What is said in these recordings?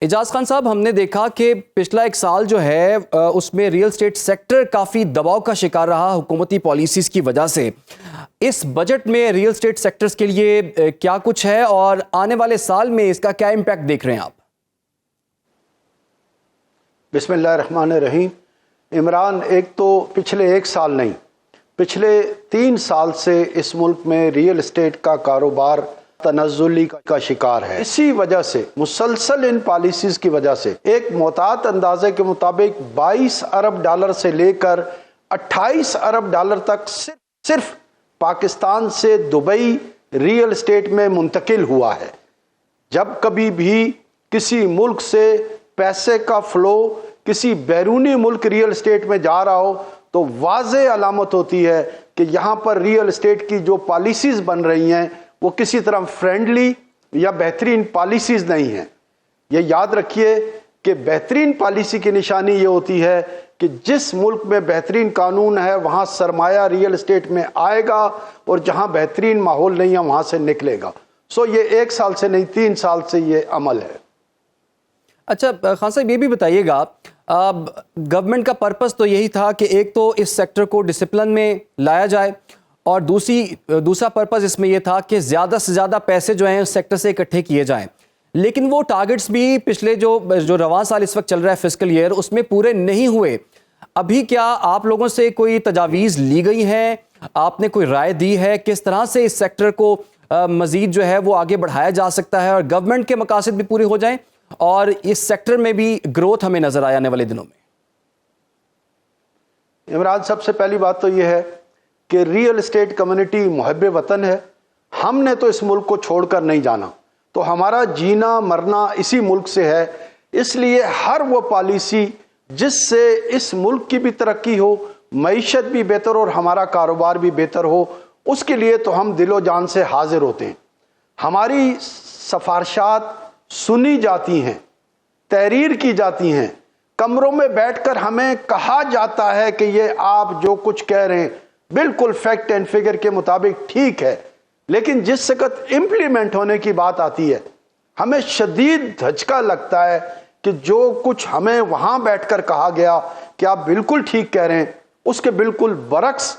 اعجاز خان صاحب، ہم نے دیکھا کہ پچھلا ایک سال جو ہے اس میں ریئل اسٹیٹ سیکٹر کافی دباؤ کا شکار رہا حکومتی پالیسیز کی وجہ سے۔ اس بجٹ میں ریئل اسٹیٹ سیکٹرز کے لیے کیا کچھ ہے اور آنے والے سال میں اس کا کیا امپیکٹ دیکھ رہے ہیں آپ؟ بسم اللہ الرحمن الرحیم۔ عمران، ایک تو پچھلے ایک سال نہیں، پچھلے 3 سال سے اس ملک میں ریئل اسٹیٹ کا کاروبار تنزلی کا شکار ہے۔ اسی وجہ سے مسلسل ان پالیسیز کی وجہ سے ایک محتاط اندازے کے مطابق 22 ارب ڈالر سے لے کر 28 ارب ڈالر تک صرف پاکستان سے دبئی ریئل اسٹیٹ میں منتقل ہوا ہے۔ جب کبھی بھی کسی ملک سے پیسے کا فلو کسی بیرونی ملک ریئل اسٹیٹ میں جا رہا ہو تو واضح علامت ہوتی ہے کہ یہاں پر ریئل اسٹیٹ کی جو پالیسیز بن رہی ہیں وہ کسی طرح فرینڈلی یا بہترین پالیسیز نہیں ہیں۔ یہ یاد رکھیے کہ بہترین پالیسی کی نشانی یہ ہوتی ہے کہ جس ملک میں بہترین قانون ہے وہاں سرمایہ ریئل اسٹیٹ میں آئے گا، اور جہاں بہترین ماحول نہیں ہے وہاں سے نکلے گا۔ یہ 1 سال سے نہیں، 3 سال سے یہ عمل ہے۔ اچھا خان صاحب، یہ بھی بتائیے گا، گورنمنٹ کا پرپس تو یہی تھا کہ ایک تو اس سیکٹر کو ڈسپلن میں لایا جائے، اور دوسرا پرپس اس میں یہ تھا کہ زیادہ سے زیادہ پیسے جو ہیں اس سیکٹر سے اکٹھے کیے جائیں، لیکن وہ ٹارگٹس بھی پچھلے جو رواں سال اس وقت چل رہا ہے فسکل ایئر، اس میں پورے نہیں ہوئے۔ ابھی کیا آپ لوگوں سے کوئی تجاویز لی گئی ہیں؟ آپ نے کوئی رائے دی ہے کس طرح سے اس سیکٹر کو مزید جو ہے وہ آگے بڑھایا جا سکتا ہے اور گورنمنٹ کے مقاصد بھی پورے ہو جائیں اور اس سیکٹر میں بھی گروتھ ہمیں نظر آئے آنے والے دنوں میں؟ عمران، سب سے پہلی بات تو یہ ہے کہ ریئل اسٹیٹ کمیونٹی محب وطن ہے۔ ہم نے تو اس ملک کو چھوڑ کر نہیں جانا، تو ہمارا جینا مرنا اسی ملک سے ہے۔ اس لیے ہر وہ پالیسی جس سے اس ملک کی بھی ترقی ہو، معیشت بھی بہتر ہو اور ہمارا کاروبار بھی بہتر ہو، اس کے لیے تو ہم دل و جان سے حاضر ہوتے ہیں۔ ہماری سفارشات سنی جاتی ہیں، تحریر کی جاتی ہیں، کمروں میں بیٹھ کر ہمیں کہا جاتا ہے کہ یہ آپ جو کچھ کہہ رہے ہیں بالکل فیکٹ اینڈ فگر کے مطابق ٹھیک ہے، لیکن جس وقت امپلیمنٹ ہونے کی بات آتی ہے ہمیں شدید دھچکا لگتا ہے کہ جو کچھ ہمیں وہاں بیٹھ کر کہا گیا کہ آپ بالکل ٹھیک کہہ رہے ہیں، اس کے بالکل برعکس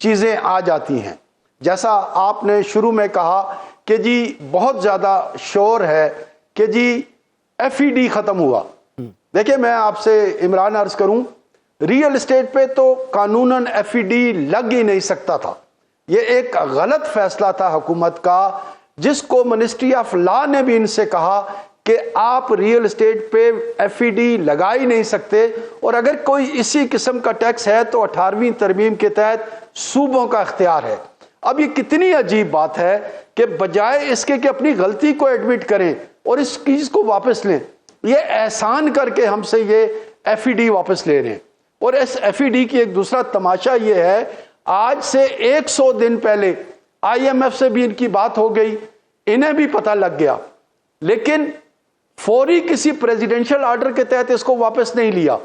چیزیں آ جاتی ہیں۔ جیسا آپ نے شروع میں کہا کہ جی بہت زیادہ شور ہے کہ جی FED ختم ہوا۔ دیکھیں، میں آپ سے عمران عرض کروں، ریئل اسٹیٹ پہ تو قانوناً FED لگ ہی نہیں سکتا تھا۔ یہ ایک غلط فیصلہ تھا حکومت کا، جس کو منسٹری آف لا نے بھی ان سے کہا کہ آپ ریئل اسٹیٹ پہ FED لگا ہی نہیں سکتے، اور اگر کوئی اسی قسم کا ٹیکس ہے تو 18ویں ترمیم کے تحت صوبوں کا اختیار ہے۔ اب یہ کتنی عجیب بات ہے کہ بجائے اس کے کہ اپنی غلطی کو ایڈمٹ کریں اور اس چیز کو واپس لیں، یہ احسان کر کے ہم سے یہ FED واپس لے رہے ہیں۔ اور اس FED کی ایک دوسرا تماشا یہ ہے، آج سے 100 دن پہلے IMF سے بھی ان کی بات ہو گئی، انہیں بھی پتہ لگ گیا، لیکن فوری کسی پریزیڈنشل آرڈر کے تحت اس کو واپس نہیں لیا۔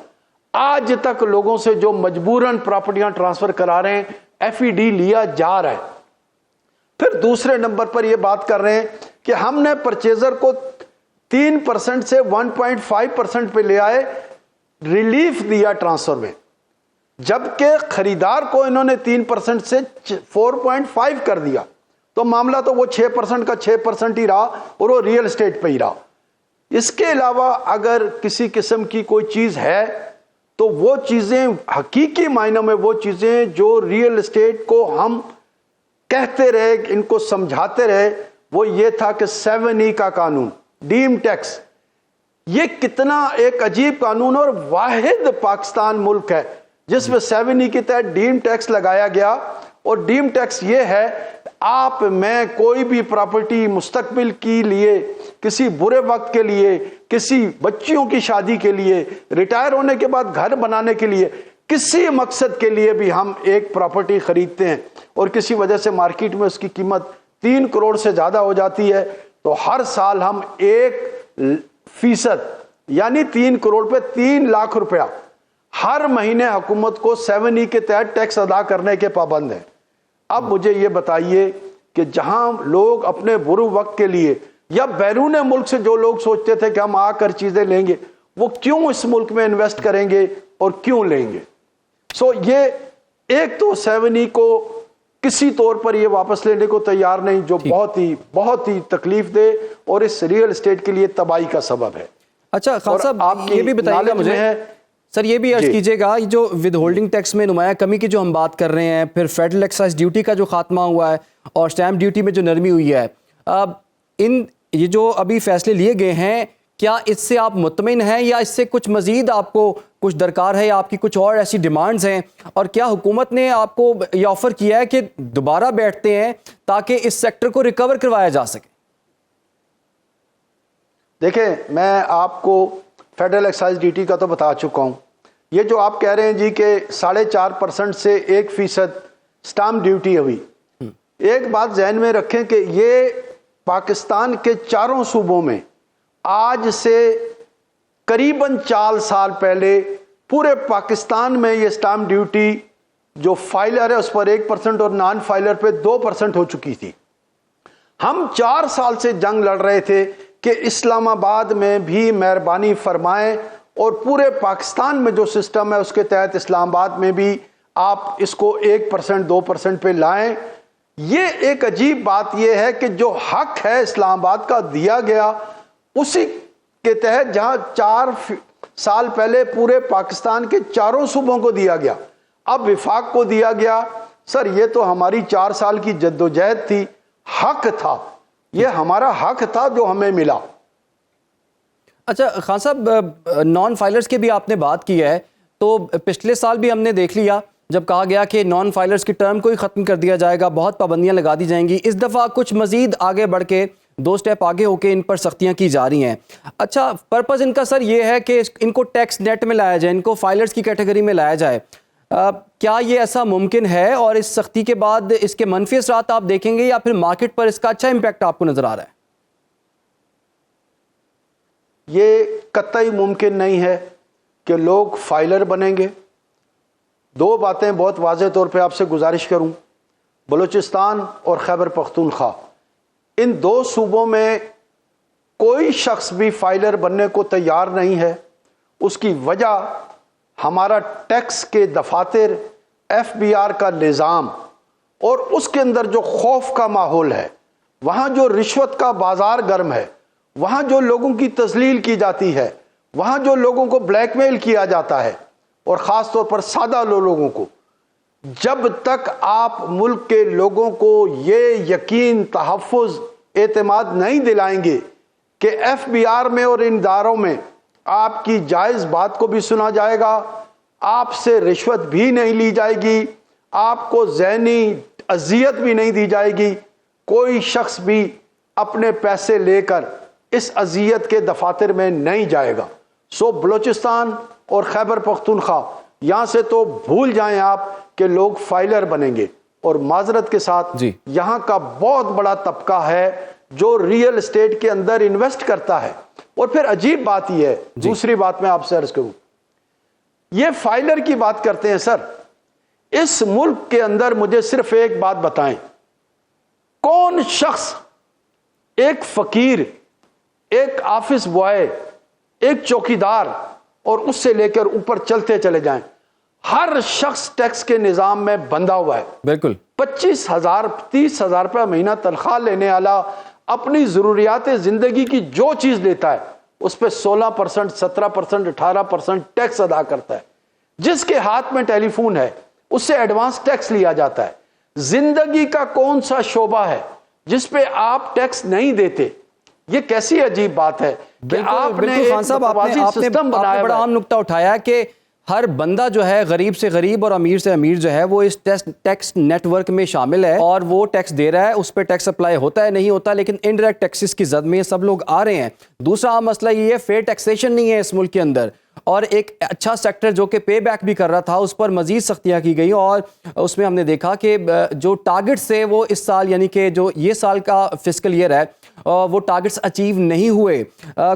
آج تک لوگوں سے جو مجبوراً پراپرٹیاں ٹرانسفر کرا رہے ہیں FED لیا جا رہا ہے۔ پھر دوسرے نمبر پر یہ بات کر رہے ہیں کہ ہم نے پرچیزر کو 3% سے 1.5% پہ لے آئے، ریلیف دیا ٹرانسفر میں، جبکہ خریدار کو انہوں نے 3% سے 4.5 کر دیا، تو معاملہ تو وہ 6% کا 6% ہی رہا اور وہ ریئل اسٹیٹ پہ ہی رہا۔ اس کے علاوہ اگر کسی قسم کی کوئی چیز ہے تو وہ چیزیں حقیقی معنوں میں وہ چیزیں جو ریئل اسٹیٹ کو ہم کہتے رہے، ان کو سمجھاتے رہے، وہ یہ تھا کہ 7E کا قانون، ڈیم ٹیکس۔ یہ کتنا ایک عجیب قانون اور واحد پاکستان ملک ہے جس میں 7E کے تحت ڈیم ٹیکس لگایا گیا، اور ڈیم ٹیکس یہ ہے آپ میں کوئی بھی پراپرٹی مستقبل کے لیے، کسی برے وقت کے لیے، کسی بچیوں کی شادی کے لیے، ریٹائر ہونے کے بعد گھر بنانے کے لیے، کسی مقصد کے لیے بھی ہم ایک پراپرٹی خریدتے ہیں اور کسی وجہ سے مارکیٹ میں اس کی قیمت 3 کروڑ سے زیادہ ہو جاتی ہے، تو ہر سال ہم 1% یعنی 3 کروڑ پہ 3 لاکھ روپیہ ہر مہینے حکومت کو 7E کے تحت ٹیکس ادا کرنے کے پابند ہیں۔ اب مجھے یہ بتائیے کہ جہاں لوگ اپنے برے وقت کے لیے یا بیرون ملک سے جو لوگ سوچتے تھے کہ ہم آ کر چیزیں لیں گے وہ کیوں اس ملک میں انویسٹ کریں گے اور کیوں لیں گے؟ سو یہ ایک تو 7E کو کسی طور پر یہ واپس لینے کو تیار نہیں، جو بہت ہی تکلیف دے اور اس ریئل اسٹیٹ کے لیے تباہی کا سبب ہے۔ اچھا خان صاحب یہ بھی بتائیے گا مجھے سر، یہ بھی عرض کیجئے گا یہ جو ود ہولڈنگ ٹیکس میں نمایاں کمی کی جو ہم بات کر رہے ہیں، پھر فیڈرل ایکسائز ڈیوٹی کا جو خاتمہ ہوا ہے اور سٹیمپ ڈیوٹی میں جو نرمی ہوئی ہے، یہ جو ابھی فیصلے لیے گئے ہیں کیا اس سے آپ مطمئن ہیں یا اس سے کچھ مزید آپ کو کچھ درکار ہے یا آپ کی کچھ اور ایسی ڈیمانڈز ہیں؟ اور کیا حکومت نے آپ کو یہ آفر کیا ہے کہ دوبارہ بیٹھتے ہیں تاکہ اس سیکٹر کو ریکور کروایا جا سکے؟ دیکھیں، میں آپ کو فیڈرل ایکسائز ڈیوٹی کا تو بتا چکا ہوں۔ یہ جو آپ کہہ رہے ہیں جی کہ 4.5% سے 1% سٹامپ ڈیوٹی ہوئی، ایک بات ذہن میں رکھیں کہ یہ پاکستان کے چاروں صوبوں میں آج سے قریباً 4 سال پہلے پورے پاکستان میں یہ سٹامپ ڈیوٹی جو فائلر ہے اس پر 1% اور نان فائلر پہ 2% ہو چکی تھی۔ ہم 4 سال سے جنگ لڑ رہے تھے کہ اسلام آباد میں بھی مہربانی فرمائیں اور پورے پاکستان میں جو سسٹم ہے اس کے تحت اسلام آباد میں بھی آپ اس کو 1% 2% پہ لائیں۔ یہ ایک عجیب بات یہ ہے کہ جو حق ہے اسلام آباد کا دیا گیا اسی کے تحت جہاں 4 سال پہلے پورے پاکستان کے چاروں صوبوں کو دیا گیا، اب وفاق کو دیا گیا۔ سر یہ تو ہماری 4 سال کی جدوجہد تھی، حق تھا، یہ ہمارا حق تھا جو ہمیں ملا۔ اچھا خان صاحب، نان فائلرز کی بھی آپ نے بات کی ہے، تو پچھلے سال بھی ہم نے دیکھ لیا جب کہا گیا کہ نان فائلرز کی ٹرم کو ہی ختم کر دیا جائے گا، بہت پابندیاں لگا دی جائیں گی۔ اس دفعہ کچھ مزید آگے بڑھ کے 2 سٹیپ آگے ہو کے ان پر سختیاں کی جا رہی ہیں۔ اچھا پرپز ان کا سر یہ ہے کہ ان کو ٹیکس نیٹ میں لایا جائے، ان کو فائلرز کی کیٹیگری میں لایا جائے۔ کیا یہ ایسا ممکن ہے اور اس سختی کے بعد اس کے منفی اثرات آپ دیکھیں گے یا پھر مارکیٹ پر اس کا اچھا امپیکٹ آپ کو نظر آ رہا ہے؟ یہ قطعی ممکن نہیں ہے کہ لوگ فائلر بنیں گے۔ 2 باتیں بہت واضح طور پہ آپ سے گزارش کروں، بلوچستان اور خیبر پختونخوا، ان 2 صوبوں میں کوئی شخص بھی فائلر بننے کو تیار نہیں ہے۔ اس کی وجہ ہمارا ٹیکس کے دفاتر، FBR کا نظام اور اس کے اندر جو خوف کا ماحول ہے، وہاں جو رشوت کا بازار گرم ہے، وہاں جو لوگوں کی تذلیل کی جاتی ہے، وہاں جو لوگوں کو بلیک میل کیا جاتا ہے اور خاص طور پر سادہ لوگوں کو، جب تک آپ ملک کے لوگوں کو یہ یقین، تحفظ، اعتماد نہیں دلائیں گے کہ FBR میں اور ان اداروں میں آپ کی جائز بات کو بھی سنا جائے گا، آپ سے رشوت بھی نہیں لی جائے گی، آپ کو ذہنی اذیت بھی نہیں دی جائے گی، کوئی شخص بھی اپنے پیسے لے کر اس اذیت کے دفاتر میں نہیں جائے گا۔ سو بلوچستان اور خیبر پختونخوا، یہاں سے تو بھول جائیں آپ کہ لوگ فائلر بنیں گے۔ اور معذرت کے ساتھ یہاں کا بہت بڑا طبقہ ہے جو ریئل اسٹیٹ کے اندر انویسٹ کرتا ہے۔ اور پھر عجیب بات یہ ہے، دوسری بات میں آپ سے عرض کروں، یہ فائلر کی بات کرتے ہیں سر، اس ملک کے اندر مجھے صرف ایک بات بتائیں، کون شخص ایک فقیر، ایک آفس بوائے، ایک چوکیدار اور اس سے لے کر اوپر چلتے چلے جائیں، ہر شخص ٹیکس کے نظام میں بندھا ہوا ہے۔ بالکل 25,000 30,000 روپے مہینہ تنخواہ لینے والا اپنی ضروریات زندگی کی جو چیز لیتا ہے اس پہ 16%، 17%، 18% ٹیکس ادا کرتا ہے۔ جس کے ہاتھ میں ٹیلی فون ہے اس سے ایڈوانس ٹیکس لیا جاتا ہے۔ زندگی کا کون سا شعبہ ہے جس پہ آپ ٹیکس نہیں دیتے؟ یہ کیسی عجیب بات ہے کہ آپ نے خان صاحب بڑا اہم نقطہ اٹھایا کہ ہر بندہ جو ہے غریب سے غریب اور امیر سے امیر جو ہے وہ اس ٹیکس نیٹ ورک میں شامل ہے اور وہ ٹیکس دے رہا ہے، اس پہ ٹیکس اپلائی ہوتا ہے نہیں ہوتا، لیکن انڈائریکٹ ٹیکسز کی زد میں سب لوگ آ رہے ہیں۔ دوسرا عام مسئلہ یہ ہے فیئر ٹیکسیشن نہیں ہے اس ملک کے اندر، اور ایک اچھا سیکٹر جو کہ پے بیک بھی کر رہا تھا اس پر مزید سختیاں کی گئی اور اس میں ہم نے دیکھا کہ جو ٹارگٹس تھے وہ اس سال یعنی کہ جو یہ سال کا فسکل ایئر ہے وہ ٹارگٹس اچیو نہیں ہوئے.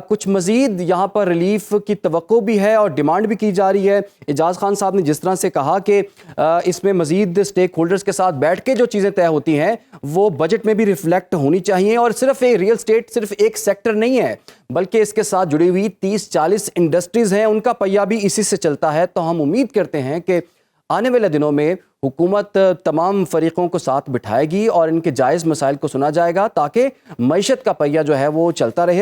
کچھ مزید یہاں پر ریلیف کی توقع بھی ہے اور ڈیمانڈ بھی کی جا رہی ہے. اعجاز خان صاحب نے جس طرح سے کہا کہ اس میں مزید اسٹیک ہولڈرز کے ساتھ بیٹھ کے جو چیزیں طے ہوتی ہیں وہ بجٹ میں بھی ریفلیکٹ ہونی چاہیے, اور صرف ریئل اسٹیٹ صرف ایک سیکٹر نہیں ہے بلکہ اس کے ساتھ جڑی ہوئی 30-40 انڈسٹریز ہیں, ان کا پہیہ بھی اسی سے چلتا ہے. تو ہم امید کرتے ہیں کہ آنے والے دنوں میں حکومت تمام فریقوں کو ساتھ بٹھائے گی اور ان کے جائز مسائل کو سنا جائے گا تاکہ معیشت کا پہیہ جو ہے وہ چلتا رہے.